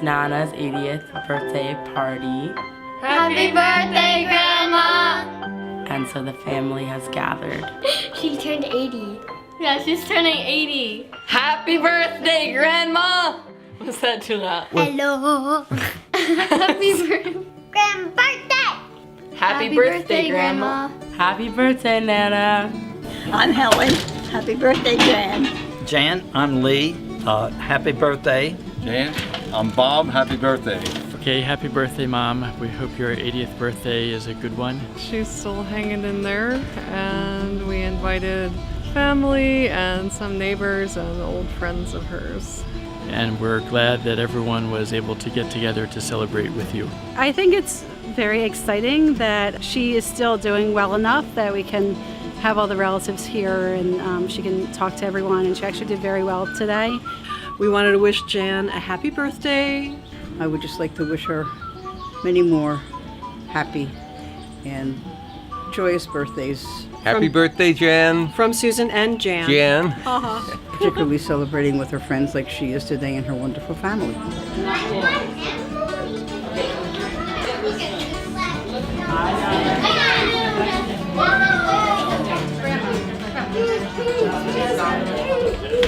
It's Nana's 80th birthday party. Happy birthday, Grandma! And so the family has gathered. She turned 80. Yeah, she's turning 80. Happy birthday, Grandma! Was that too loud? Hello. Happy birthday. Happy birthday, Grandma. Happy birthday, Nana. I'm Helen. Happy birthday, Jan. Jan, I'm Lee. Happy birthday. Jan, I'm Bob. Happy birthday. Okay, happy birthday, Mom. We hope your 80th birthday is a good one. She's still hanging in there, and we invited family and some neighbors and old friends of hers. And we're glad that everyone was able to get together to celebrate with you. I think it's very exciting that she is still doing well enough that we can have all the relatives here and she can talk to everyone, and she actually did very well today. We wanted to wish Jan a happy birthday. I would just like to wish her many more happy and joyous birthdays. Happy birthday, Jan. From Susan and Jan. Jan. Particularly celebrating with her friends like she is today and her wonderful family.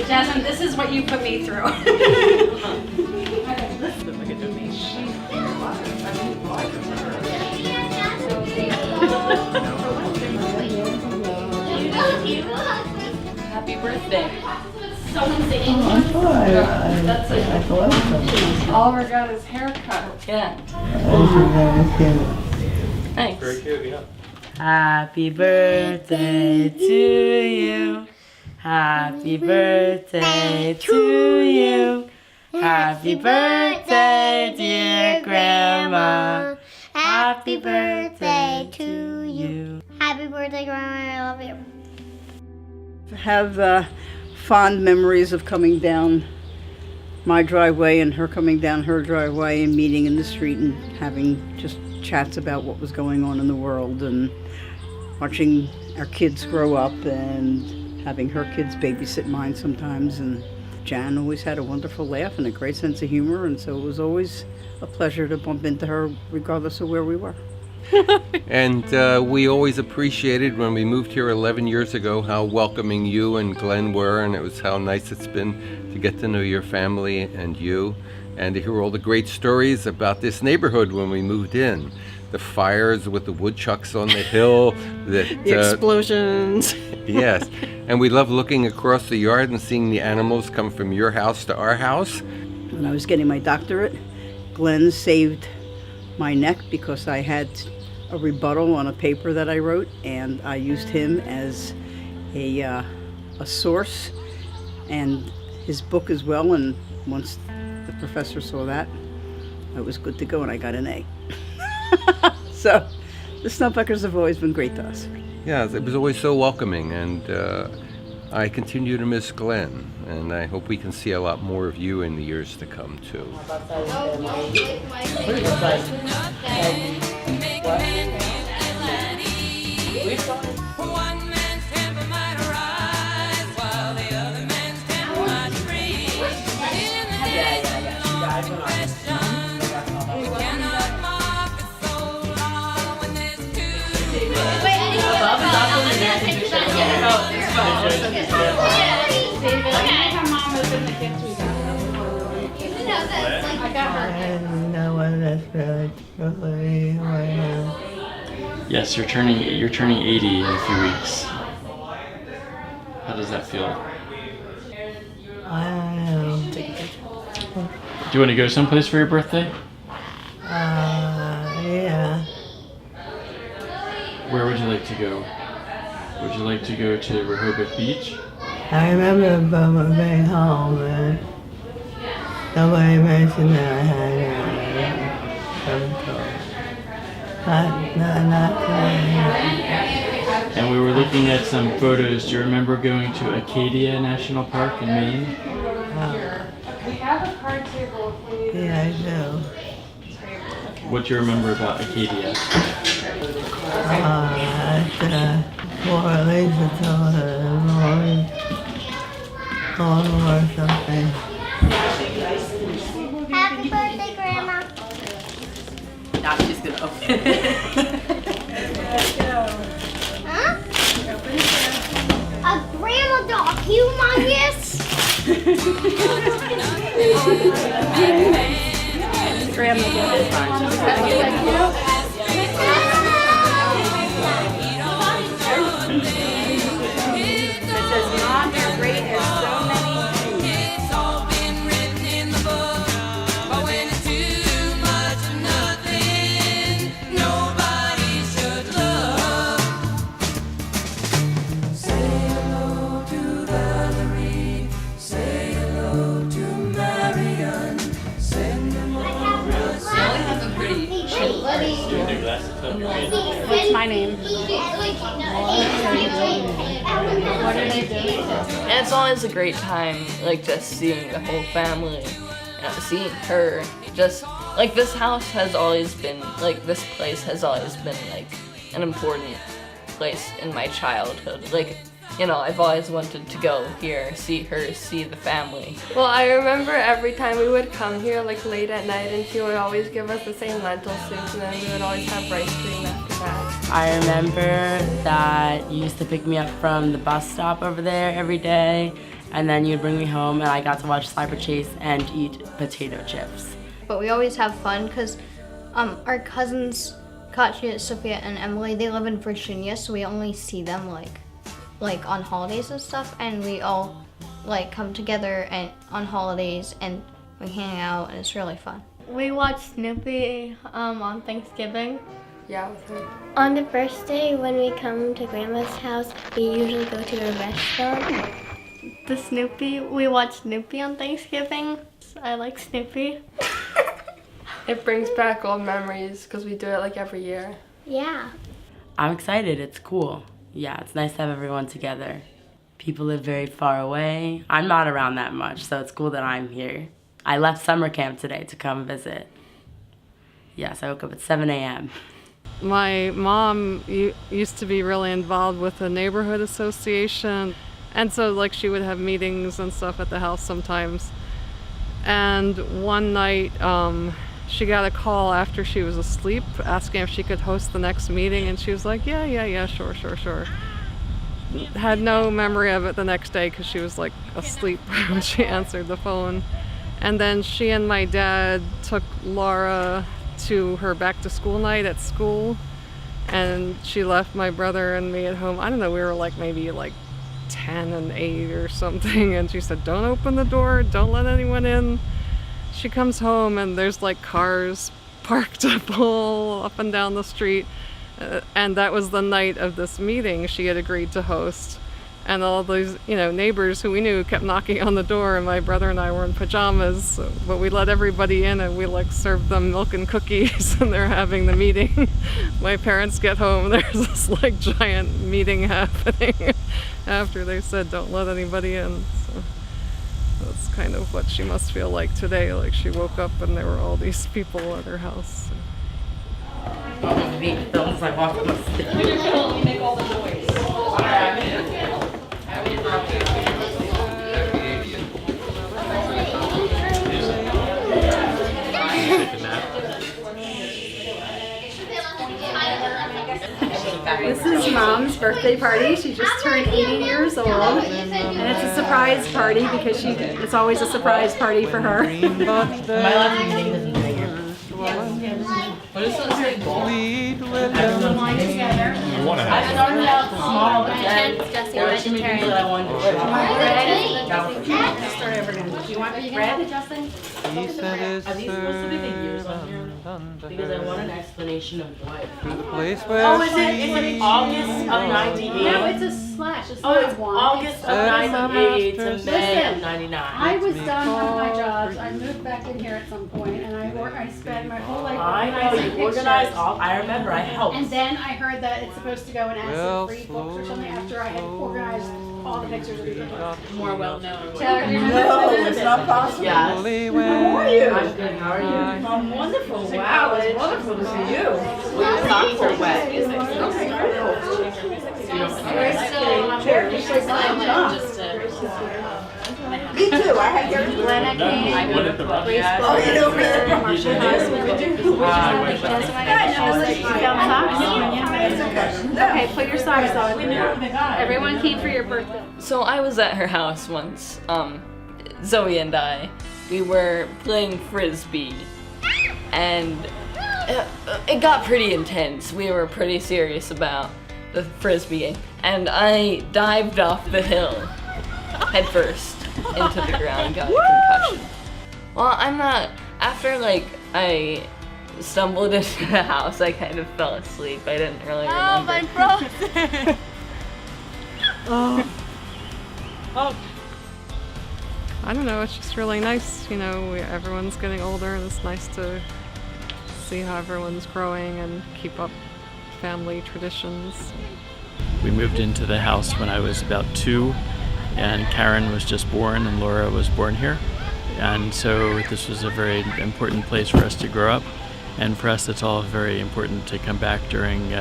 Jasmine, this is what you put me through. Happy birthday. Someone's singing. That's it. All of her got his haircut. Yeah. Thanks. Very cute, yeah. Happy birthday to you. Happy birthday to you. Happy birthday, dear Grandma. Happy birthday to you. Happy birthday, Grandma. I love you. Have fond memories of coming down my driveway and her coming down her driveway and meeting in the street and having just chats about what was going on in the world and watching our kids grow up and having her kids babysit mine sometimes. And Jan always had a wonderful laugh and a great sense of humor, and so it was always a pleasure to bump into her regardless of where we were. And we always appreciated when we moved here 11 years ago how welcoming you and Glenn were, and it was how nice it's been to get to know your family and you, and to hear all the great stories about this neighborhood when we moved in. The fires with the woodchucks on the hill. The explosions. Yes, and we love looking across the yard and seeing the animals come from your house to our house. When I was getting my doctorate, Glenn saved my neck because I had a rebuttal on a paper that I wrote, and I used him as a source and his book as well. And once the professor saw that, I was good to go, and I got an A. So the Snuffbuckers have always been great to us. Yeah, it was always so welcoming, and I continue to miss Glenn, and I hope we can see a lot more of you in the years to come too. Yes, you're turning 80 in a few weeks. How does that feel? Do you want to go someplace for your birthday? Yeah. Where would you like to go? Would you like to go to Rehoboth Beach? I remember Mama being home and nobody mentioned that I had some cold. Not And we were looking at some photos. Do you remember going to Acadia National Park in Maine? We have a card table if we need yeah, I do. What do you remember about Acadia? Poor Lisa told her or something. Happy birthday, gonna open it. Huh? A grandma dog, humongous. What's my name? What are they doing? And it's always a great time, like just seeing the whole family, seeing her. Just like this house has always been, like this place has always been like an important place in my childhood. Like, you know, I've always wanted to go here, see her, see the family. Well, I remember every time we would come here like late at night and she would always give us the same lentil soup and then we would always have rice cream after that. I remember that you used to pick me up from the bus stop over there every day, and then you'd bring me home and I got to watch Sniper Chase and eat potato chips. But we always have fun because our cousins, Katya, Sophia, and Emily, they live in Virginia, so we only see them like on holidays and stuff, and we all like come together and on holidays and we hang out and it's really fun. We watch Snoopy on Thanksgiving. Yeah, with her. On the first day when we come to Grandma's house, we usually go to a restaurant. We watch Snoopy on Thanksgiving. I like Snoopy. It brings back old memories because we do it like every year. Yeah. I'm excited, it's cool. Yeah, it's nice to have everyone together. People live very far away. I'm not around that much, so it's cool that I'm here. I left summer camp today to come visit. Yes, I woke up at 7 a.m. My mom used to be really involved with the neighborhood association, and so like she would have meetings and stuff at the house sometimes. And one night she got a call after she was asleep asking if she could host the next meeting, and she was like, yeah, sure. Had no memory of it the next day because she was like asleep when she answered the phone. And then she and my dad took Laura to her back to school night at school, and she left my brother and me at home. I don't know, we were like maybe like 10 and 8 or something, and she said, don't open the door, don't let anyone in. She comes home and there's like cars parked up all up and down the street, and that was the night of this meeting she had agreed to host. And all these, neighbors who we knew kept knocking on the door, and my brother and I were in pajamas, but we let everybody in and we like served them milk and cookies and they're having the meeting. My parents get home, there's this like giant meeting happening after they said don't let anybody in. So that's kind of what she must feel like today, like she woke up and there were all these people at her house. This is Mom's birthday party. She just turned 80 years old, and it's a surprise party because it's always a surprise party for her. What is this? Everyone together. I started out small, but then there were too many people that I wanted to Start over again. Do you want red, Justin? Are these supposed to be the years on here? Because I want an explanation of what. The place Is where it August of 98? No, it's a slash. It's August of 98 to May of 99. I was done one of my jobs. I moved back in here at some point, and I spent my whole life I know, organizing you organized pictures. all, I remember, I helped. And then I heard that it's supposed to go in acid-free books or something after I had organized all the pictures of the books. More well known. Taylor, do you remember No, that? it's not possible. Yes. How are you? I'm good, how are you? I'm wonderful. Wow, it's wonderful to see you. Your socks are wet. Me too. Glenna came, Grace Booker, Marsha Husband, she found socks. Okay, put your socks on. Everyone came for your birthday. So I was at her house once, Zoe and I. We were playing Frisbee, and it got pretty intense. We were pretty serious about the Frisbee, and I dived off the hill head first into the ground, got a concussion. Well, after like I stumbled into the house, I kind of fell asleep. I didn't really remember. Oh, my brother! Oh. I don't know, it's just really nice, you know, everyone's getting older and it's nice to see how everyone's growing and keep up family traditions. We moved into the house when I was about 2, and Karen was just born and Laura was born here. And so this was a very important place for us to grow up. And for us, it's all very important to come back during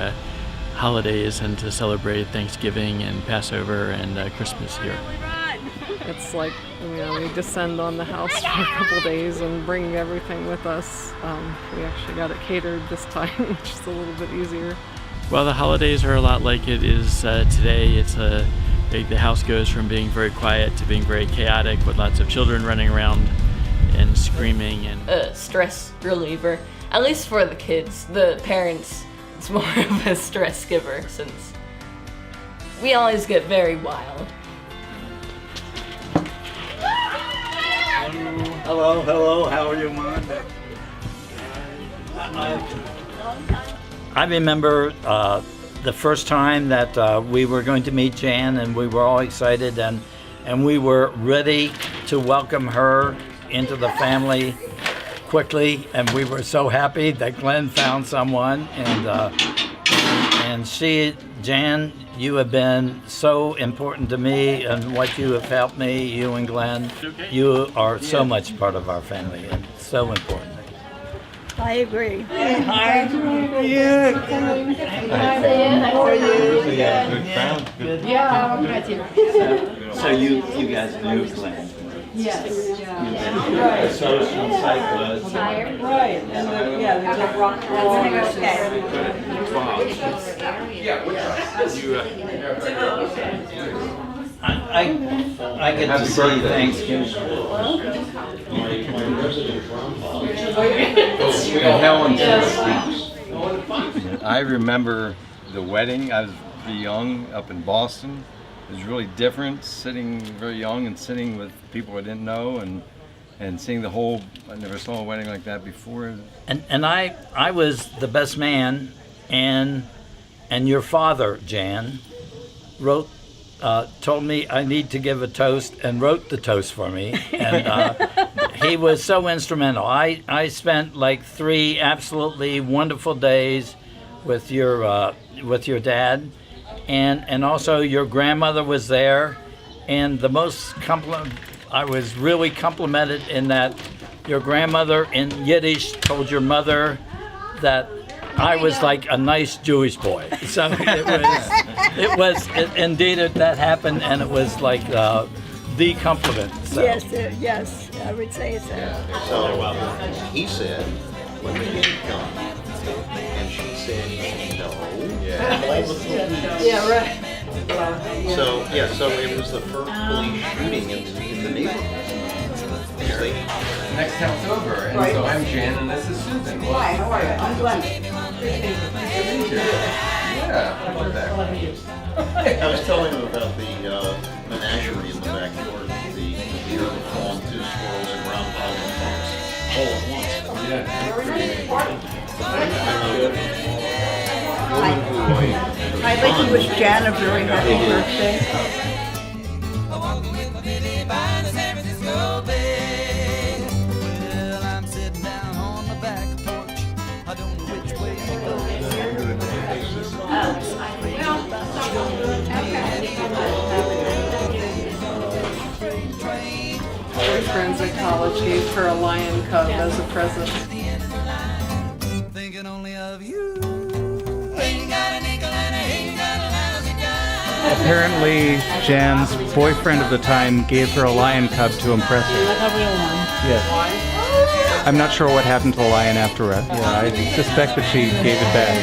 holidays and to celebrate Thanksgiving and Passover and Christmas here. It's like, you know, we descend on the house for a couple days and bring everything with us. We actually got it catered this time, which is a little bit easier. Well, the holidays are a lot like it is today. It's the house goes from being very quiet to being very chaotic with lots of children running around and screaming. And a stress reliever, at least for the kids. The parents, it's more of a stress giver since we always get very wild. Hello, how are you, Mom? I remember the first time that we were going to meet Jan, and we were all excited, and we were ready to welcome her into the family quickly, and we were so happy that Glenn found someone, and Jan, you have been so important to me, and what you have helped me, you and Glenn. You are so much part of our family, and so important. I agree. Hi, how are you? How are you? Yeah. So you guys knew Glenn? Yes. Right. Social cyclist. Right. And the rock I get to see Thanksgiving. I remember the wedding. I was pretty young up in Boston. It was really different, sitting very young and sitting with people I didn't know and seeing the whole, I never saw a wedding like that before. And I was the best man, and your father, Jan, told me I need to give a toast and wrote the toast for me. And he was so instrumental. I spent like 3 absolutely wonderful days with your dad, and also your grandmother was there, and the most I was really complimented in that your grandmother in Yiddish told your mother that I was like a nice Jewish boy. So indeed that happened, and it was like the compliment. So. Yes, I would say so. So he said, when the kid come, and she said no. Yeah, right. So it was the first police shooting in the neighborhood. Next town's over, and Right. so I'm Jan, and this is Susan. Hi, how are you? I'm Glenn. Yeah, how about that? I was telling him about the menagerie in the backyard, the deer, the fawn, 2 squirrels, and groundhog and fox, all at once. I'd like to wish Jan a very happy birthday. Her friends at college gave her a lion cub as a present. Thinking only of you. Ain't got a nickel and I ain't got a lousy dime. apparently Jan's boyfriend of the time gave her a lion cub to impress her. Like a real one. Yes. I'm not sure what happened to the lion afterward. Yeah, I suspect that she gave it back.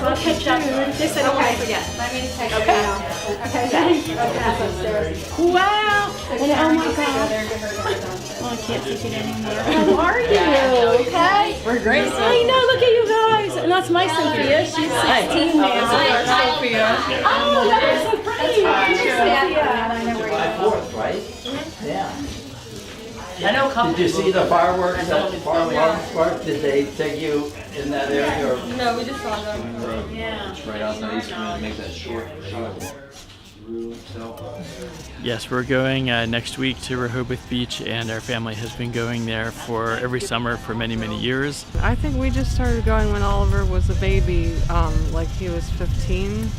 We'll catch up. Just so I don't want to forget. Let me text you now. Okay. Wow. And oh my God. Oh, I can't take it anymore. How are you? Okay. We're great. I know. Look at you guys. And that's my Sophia. She's 16 now. Sophia. Oh, that is so pretty. July 4th, right? Yeah. I know a couple Did you see the fireworks I at Farm Park? Did they take you in that area? Or? No, we just saw them. Yeah. It's right outside East Green to make that short shot. Yes, we're going next week to Rehoboth Beach, and our family has been going there for every summer for many, many years. I think we just started going when Oliver was a baby, like he was 15.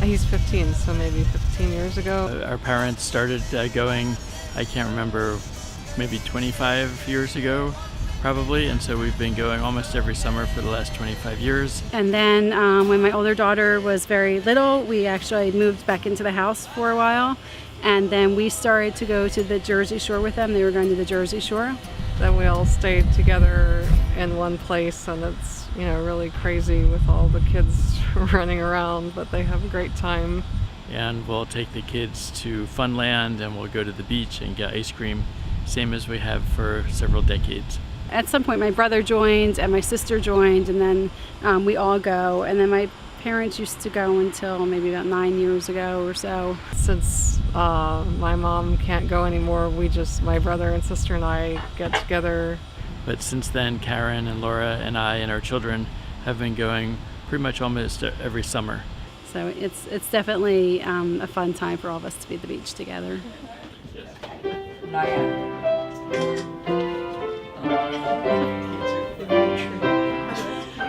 He's 15, so maybe 15 years ago. Our parents started going, I can't remember, maybe 25 years ago, probably, and so we've been going almost every summer for the last 25 years. And then when my older daughter was very little, we actually moved back into the house for a while. And then we started to go to the Jersey Shore with them. They were going to the Jersey Shore. Then we all stayed together in one place, and it's, you know, really crazy with all the kids running around, but they have a great time. And we'll take the kids to Funland, and we'll go to the beach and get ice cream, same as we have for several decades. At some point my brother joined and my sister joined, and then we all go. And then my parents used to go until maybe about 9 years ago or so. Since my mom can't go anymore, my brother and sister and I get together. But since then, Karen and Laura and I and our children have been going pretty much almost every summer. So it's definitely a fun time for all of us to be at the beach together.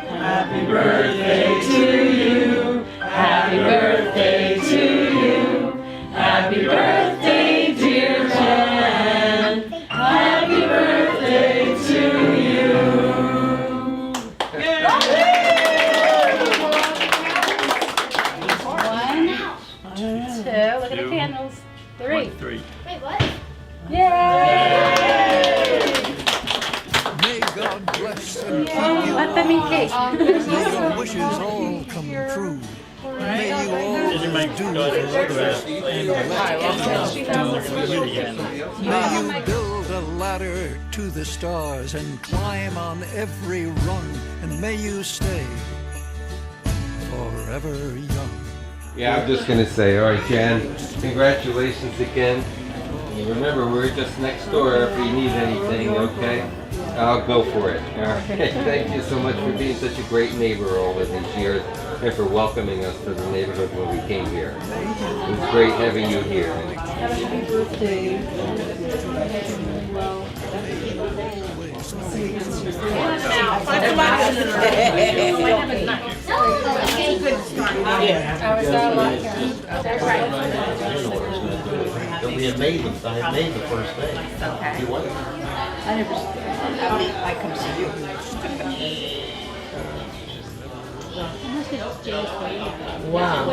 Happy birthday to you. Happy birthday to you. Happy birthday, dear Jen. Happy birthday to you. One, two, look at the candles. Three. Three. Wait, what? Yay! May God bless and keep you. Let them eat cake. May your wishes all come true. May you always do for others and let others do for you. May you build a ladder to the stars and climb on every rung, and may you stay forever young. Yeah, I'm just gonna say, all right, Jan, congratulations again. And remember, we're just next door if you need anything, okay? I'll go for it. All right. Thank you so much for being such a great neighbor all of these years and for welcoming us to the neighborhood when we came here. It was great having you here. Happy birthday. We had made I had made the first day. Okay. You went? I never, I come see you. Wow.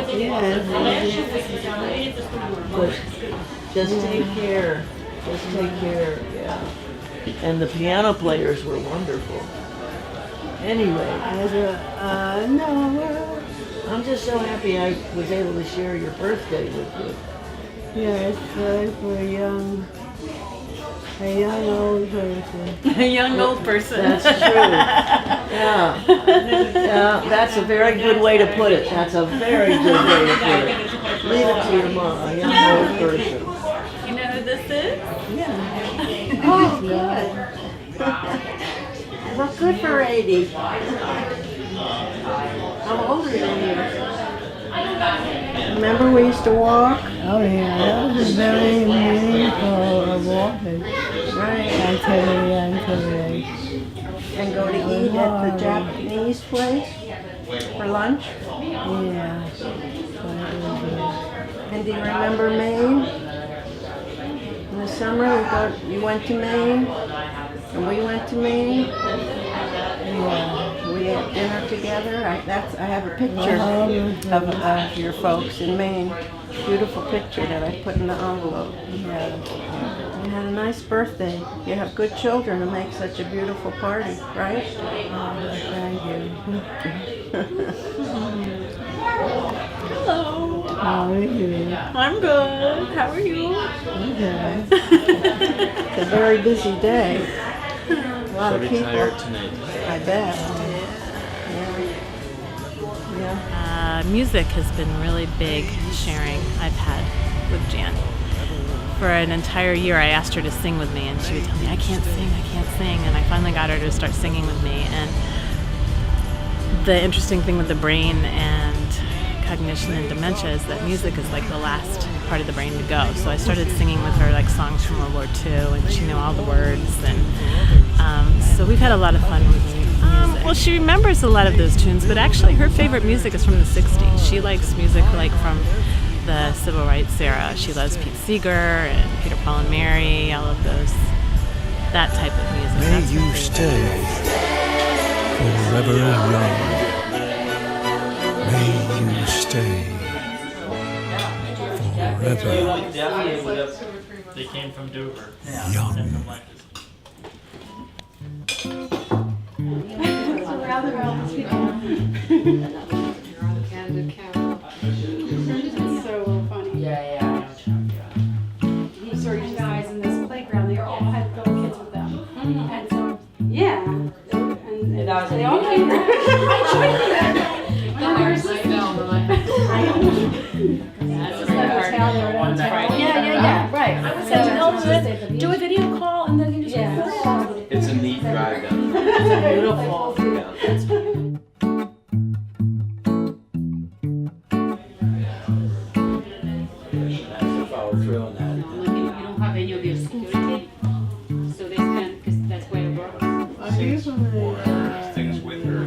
Just take care. Just take care, yeah. And the piano players were wonderful. Anyway, No, I'm just so happy I was able to share your birthday with you. yeah, it's for a young old person. A young old person. That's true. Yeah. Yeah, that's a very good way to put it. That's a very good way to put it. Leave it to your mom, a young old person. You know who this is? Oh, good. Well, good for 80. How old are you? Remember we used to walk? Oh yeah, that was very meaningful walking. Right. Activity. And go to eat at the Japanese place for lunch? Yeah. And do you remember Maine? In the summer, you went to Maine, and we went to Maine. We had dinner together. I have a picture of your folks in Maine. Beautiful picture that I put in the envelope. Yeah. You had a nice birthday. You have good children to make such a beautiful party, right? Thank you. Hello. How are you? I'm good. How are you? Okay. It's a very busy day. A lot of people. Tired tonight. I bet. Yeah. Music has been really big sharing I've had with Jan. For an entire year I asked her to sing with me and she would tell me, I can't sing, and I finally got her to start singing with me. And the interesting thing with the brain and cognition and dementia is that music is like the last part of the brain to go. So I started singing with her like songs from World War II and she knew all the words, and so we've had a lot of fun with music. Well, she remembers a lot of those tunes, but actually her favorite music is from the 60s. She likes music like from the Civil Rights era. She loves Pete Seeger and Peter, Paul and Mary, all of those, that type of music. May you stay forever young. May you stay forever They came from Dover. young. So funny. Yeah. These are you guys in this playground. They all had little kids with them. And so, yeah. And they all came. Yeah, right. So do a video call and then you just It's a neat drive down. Beautiful. Follow through on that. You don't have any of your security, so they can, because that's where it works. Things with her.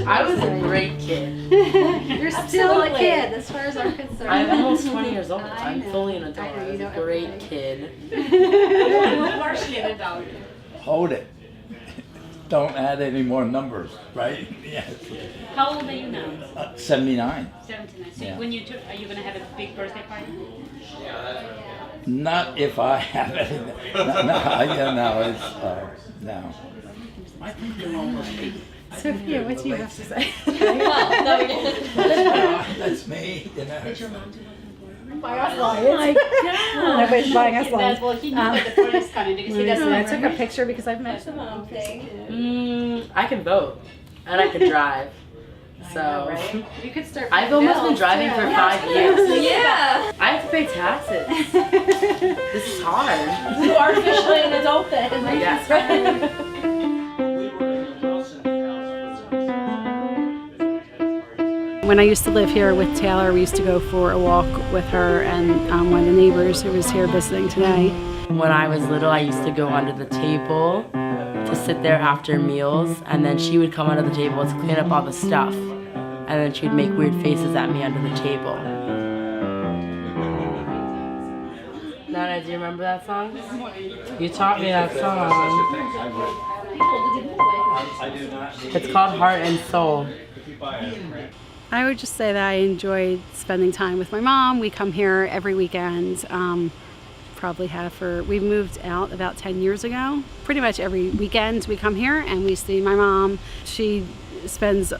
I was a great kid. You're still a kid as far as I'm concerned. I'm almost 20 years old. I'm fully an adult. I know, I was you a know great kid. Partially an adult. Hold it. Don't add any more numbers, right? Yes. How old are you now? 79. 79. So Yeah. when are you going to have a big birthday party? Not if I have it. No, it's no. I think they're almost 8. Sophia, what do you have to say? That's me. You know. Buy us Oh my God. Nobody's buying us lunch. Well, he knew that the party is coming because he doesn't. I took a picture because I've met the mom thing. I can vote and I can drive. So You could start. I've almost been driving for 5 years. Yeah. I have to pay taxes. This is hard. You are officially an adult then. Yes. When I used to live here with Taylor, we used to go for a walk with her and one of the neighbors who was here visiting today. When I was little, I used to go under the table to sit there after meals, and then she would come under the table to clean up all the stuff, and then she'd make weird faces at me under the table. Nana, do you remember that song? You taught me that song. It's called Heart and Soul. I would just say that I enjoyed spending time with my mom. We come here every weekend. Probably have we moved out about 10 years ago. Pretty much every weekend we come here and we see my mom. She spends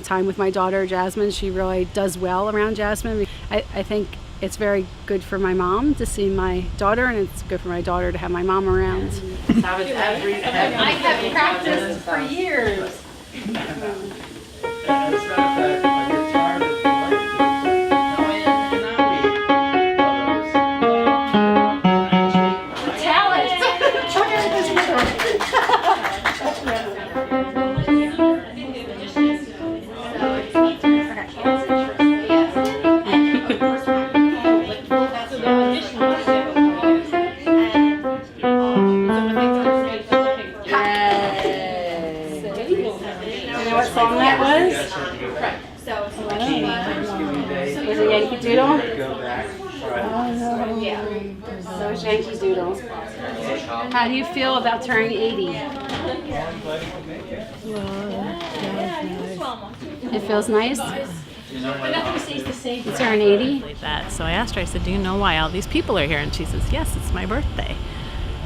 time with my daughter Jasmine. She really does well around Jasmine. I think it's very good for my mom to see my daughter, and it's good for my daughter to have my mom around. I have practiced for years. Yankee Doodle. How do you feel about turning 80? It feels nice? You turn 80? Like that. So I asked her, I said, do you know why all these people are here? And she says, yes, it's my birthday.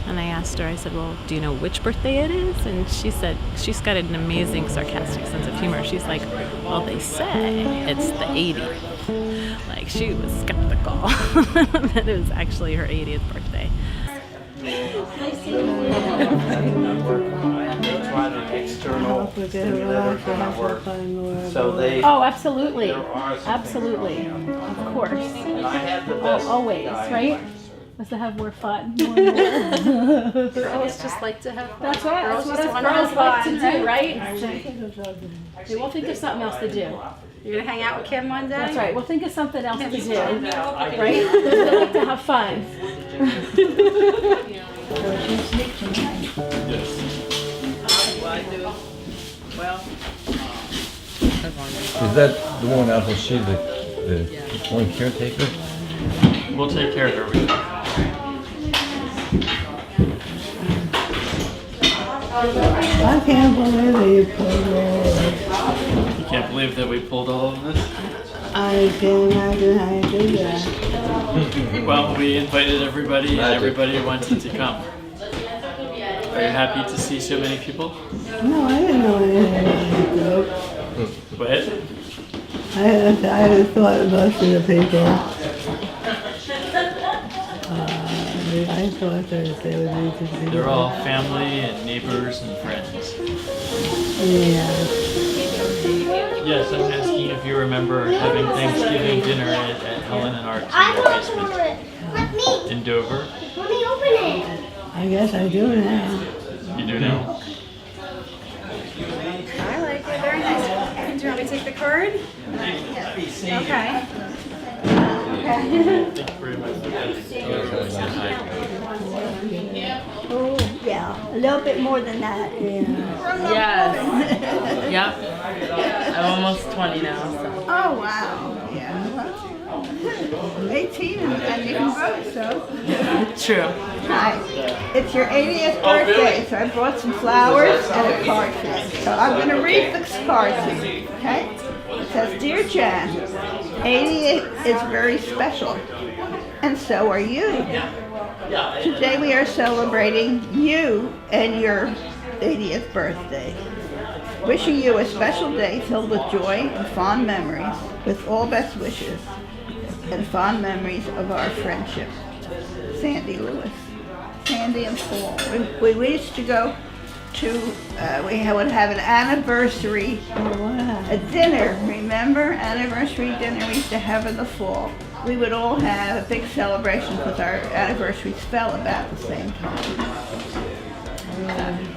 And I asked her, I said, well, do you know which birthday it is? And she said, she's got an amazing sarcastic sense of humor. She's like, well, they say it's the 80th. Like, she was skeptical that it was actually her 80th birthday. So they. Oh, absolutely. Absolutely. Of course. Always, right? Was to have more fun. Girls just like to have fun. That's right. That's what girls like to do, right? We will think of something else to do. You're gonna hang out with Kim one day? That's right. We'll think of something else to do. Right? We like to have fun. Is that the one out there, she, the one caretaker? We'll take care of her. I can't believe you pulled all this. You can't believe that we pulled all of this? I can't imagine how you did that. Well, we invited everybody and everybody wanted to come. Are you happy to see so many people? No, I didn't know anything about it. What? I thought most of the people. I thought that they would need to be. They're all family and neighbors and friends. Yeah. Yes, I'm asking if you remember having Thanksgiving dinner at Helen and Art's basement in Dover. Let me open it. I guess I do now. You do now? I like it. Very nice. Do you want me to take the card? Okay. Thank you very much. Oh, yeah. A little bit more than that. Yes. Yep. I'm almost 20 now, so. Oh, wow. Yeah. Well, I'm 18 and you can vote, so. True. Hi. It's your 80th birthday, so I brought some flowers and a card for you. So I'm going to read the card to you, okay? It says, Dear Jan, 88 is very special, and so are you. Today we are celebrating you and your 80th birthday. Wishing you a special day filled with joy and fond memories, with all best wishes and fond memories of our friendship. Sandy Lewis. Sandy and Paul. We used to go to, we would have an anniversary, a dinner, remember? Anniversary dinner we used to have in the fall. We would all have a big celebration because our anniversaries fell about the same time.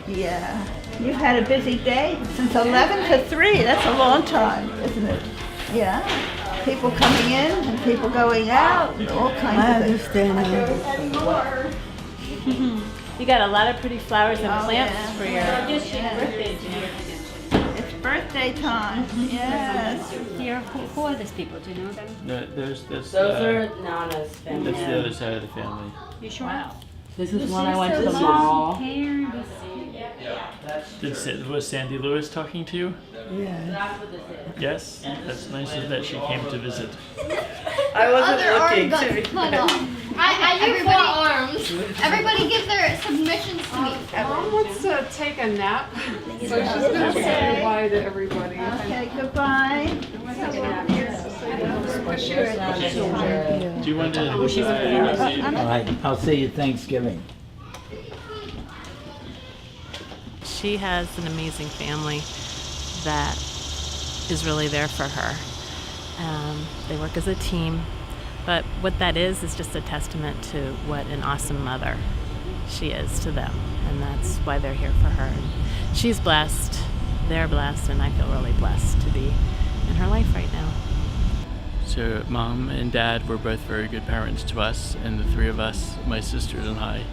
Yeah. You've had a busy day since 11 to 3. That's a long time, isn't it? Yeah. People coming in and people going out and all kinds of things. I understand. You got a lot of pretty flowers and plants for your birthday, Jan. It's birthday time. Yes. Who are these people? Do you know them? No, there's this. Those are Nana's family. That's the other side of the family. You sure? Wow. This is when I went to the mall. Was Sandy Lewis talking to you? Yeah. Yes? That's nice that she came to visit. I wasn't looking, to be fair. I do 4 arms. Everybody give their submissions to me. Mom wants to take a nap, so she's going to say goodbye to everybody. Okay, goodbye. Do you want to? All right, I'll see you Thanksgiving. She has an amazing family that is really there for her. They work as a team, but what that is just a testament to what an awesome mother she is to them, and that's why they're here for her. And she's blessed, they're blessed, and I feel really blessed to be in her life right now. So Mom and Dad were both very good parents to us, and the 3 of us, my sisters and I,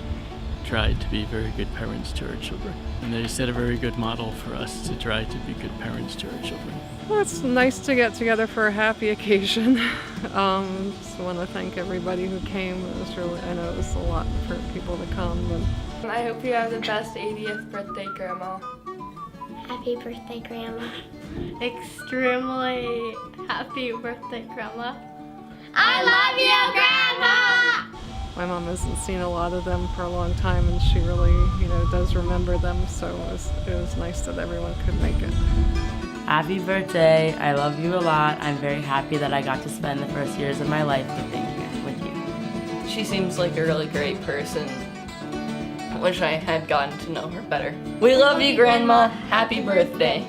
tried to be very good parents to our children. And they set a very good model for us to try to be good parents to our children. Well, it's nice to get together for a happy occasion. Just want to thank everybody who came. It was really, I know it was a lot for people to come. But I hope you have the best 80th birthday, Grandma. Happy birthday, Grandma. Extremely happy birthday, Grandma. I love you, Grandma! my mom hasn't seen a lot of them for a long time, and she really, does remember them. So it was nice that everyone could make it. Happy birthday. I love you a lot. I'm very happy that I got to spend the first years of my life with you. She seems like a really great person. I wish I had gotten to know her better. We love you, Grandma. Happy birthday.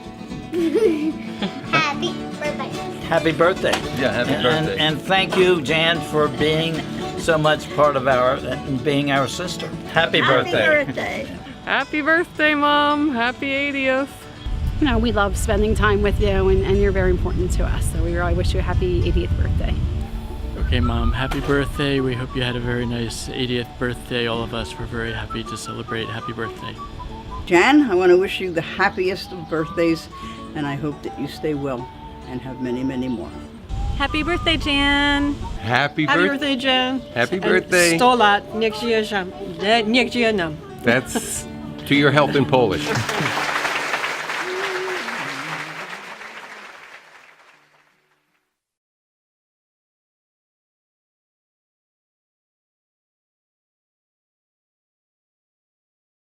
Happy birthday. Happy birthday. Yeah, happy birthday. And thank you, Jan, for being so much part of being our sister. Happy birthday. Happy birthday. Happy birthday, Mom. Happy 80th. We love spending time with you, and you're very important to us. So we really wish you a happy 80th birthday. Okay, Mom, happy birthday. We hope you had a very nice 80th birthday. All of us were very happy to celebrate. Happy birthday. Jan, I want to wish you the happiest of birthdays, and I hope that you stay well and have many, many more. Happy birthday, Jan. Happy birthday, Jan. Happy birthday. 100 lat, niech żyje nam. That's to your health in Polish.